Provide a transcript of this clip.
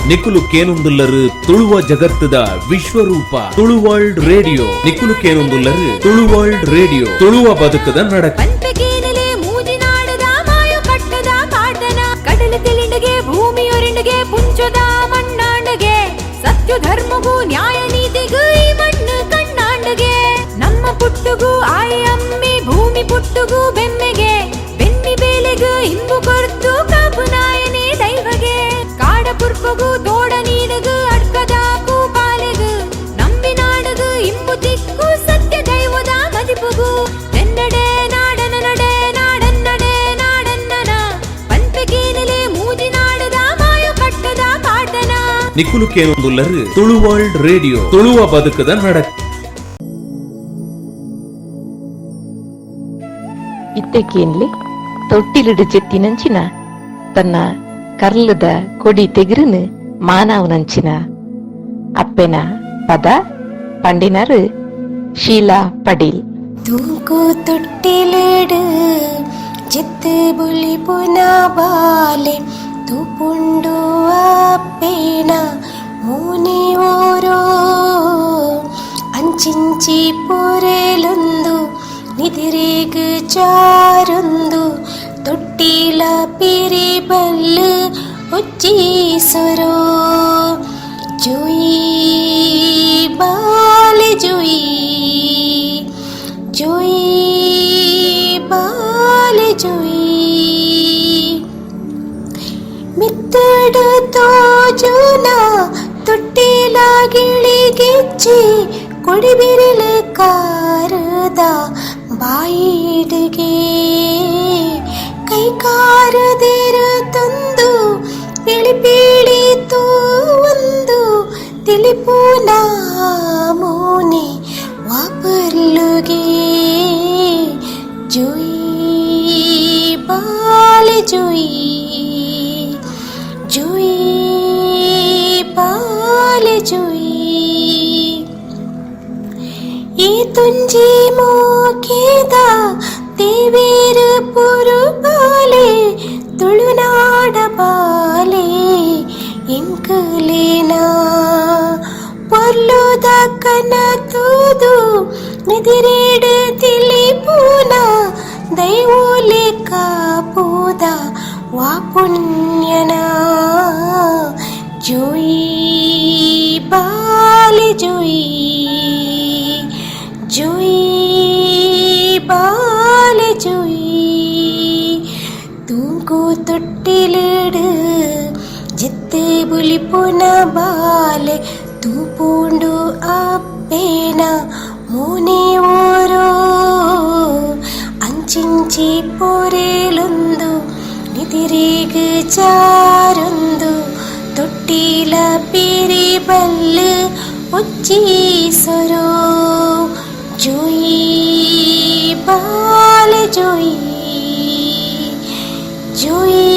ನಿಕುಲು ಕೇನೊಂದುಲ್ಲರು ತುಳುವ ಜಗತ್ತದ ವಿಶ್ವರೂಪ ತುಳುವರ್ಲ್ಡ್ ರೇಡಿಯೋ. ನಿಕುಲು ಕೇನೊಂದುಲ್ಲರು ತುಳುವರ್ಲ್ಡ್ ರೇಡಿಯೋ, ತುಳುವ ಬದುಕದ ನಡಕ. ಭೂಮಿಯೊರಿಂಡಿಗೆ ಪುಂಚದ ಮಣ್ಣಾಂಡಗೆ ಸತ್ಯ ಧರ್ಮಗೂ ನ್ಯಾಯ ನೀತಿಗೂ ಈ ಮಣ್ಣು ಕಣ್ಣಾಂಡಗೆ. ನಮ್ಮ ಪುಟ್ಟುಗೂ ಆಯಿ ಅಮ್ಮಿ ಭೂಮಿ ಪುಟ್ಟುಗೂ ಬೆಮ್ಮೆಗೆ ಬೆನ್ನಿ ಬೇಲೆಗೂ ಇಂಬು ಕೊರ್ತು ಕಾಪು ನಾಯನೇ ದೈವಗೆ. ಕಾಡ ಪುರ್ಪಗೂ ತೋಡ ನೀಡಗು ಅಡ್ಕದಾಕು ಪಾಲೆಗು ನಂಬಿ ನಾಡಗು ಇಂಬು ತಿಕ್ಕು ಸತ್ಯ ದೈವದ ಮದಿಪುಗು. ಎನ್ನಡೆ ನಾಡನ ನಡೆ ನಾಡನ್ನಡೆ ನಾಡನ್ನನ ಪಂಪೆಗೇನಲೆ ಮೂಜಿ ನಾಡದ ಮಾಯು ಕಟ್ಟದ ಪಾಟನ. ನಿಕುಲು ಕೇನೊಂದುಲ್ಲರು ತುಳುವರ್ಲ್ಡ್ ರೇಡಿಯೋ, ತುಳುವ ಬದುಕದ ನಡಕ. ಇತ್ತೆಕೇನ್ಲಿ ತೊಟ್ಟಿಲಿಡು ಚೆತ್ತಿನಂಚಿನ ತನ್ನ ಕರ್ಲದ ಕೊಡಿ ತೆಗಿರುನು ಮಾನವನಂಚಿನ ಅಪ್ಪೆನ ಪದ ಪಂಡಿನರು ಶೀಲಾ ಪಡೀಲ್. ತೂಕು ತೊಟ್ಟಿಲಿಡು ಚಿತ್ತು ಬುಲಿ ಪುನ ಬಾಲೆ ತೂಪುಂಡು ಅಪ್ಪೇನ ಮೂನಿ ಓರೋ ಅಂಚಿಂಚಿ ಪೊರೆಲೊಂದು ನಿದಿರೇಗು ಚಾರೊಂದು ತೊಟ್ಟಿಲ ಪಿರಿ ಬಲ್ಲು ಉಚ್ಚೀಸರೋ. ಜೋಯಿ ಬಾಲೆ ಜೋಯಿ ಜೋಯಿ ಬಾಲೆ ಜೋಯಿ ಮಿತ್ತಡು ತೋಜುನ ತೊಟ್ಟಿಲ ಗಿಳಿಗೆಚ್ಚಿ ಕೊಡಿಬಿರಲೆ ಕಾರದ ಬಾಯಿಡಿಗೆ ಕೈ ಕಾರದಿರು ತಂದು ಇಳಿಪೀಳಿತು ಒಂದು ತಿಳಿಪುನ ಮೋನೆ ವಾಪರ್ಲುಗೆ. ಜೋಯಿ ಬಾಲೆ ಜೋಯಿ ಜೋಯಿ ಬಾಲೆ ಜೋಯಿ. ಈ ತುಂಜಿ ಮೋಕೆದ ದೇವೇರು ಪುರು ಬಾಲೆ ತುಳುನಾಡ ಬಾಲೆ ಎಂಕಲೇನ ಪೊರ್ಲುದ ಕನ ತೂದು ನಿದಿರೇಡು ತಿಳಿಪೂನ ದೈವೋಲೆ ಕಾಪೂದ ವಾ ಪುಣ್ಯನ. ಜೋಯಿ ಬಾಲೆ ಜೋಯಿ ಜೋಯಿ ಬಾಲೆ ಜೋಯಿ. ತೂಕು ತೊಟ್ಟಿಲಿಡು ಜಿತ್ತೆ ಬುಲಿ ಪುನ ಬಾಲೆ ತೂಪುಂಡು ಅಪ್ಪೇನ ಮೂನೆ ಓರೋ ಅಂಚಿಂಚಿ ಪೊರೆಲೊಂದು ನಿದಿರೇಗು ಚಾರೊಂದು ತೊಟ್ಟಿಲ ಪಿರಿ ಬಲ್ಲು ಉಚ್ಚೀಸರೋ. ಜೋಯಿ ಬಾಲೆ ಜೋಯಿ ಜೋಯಿ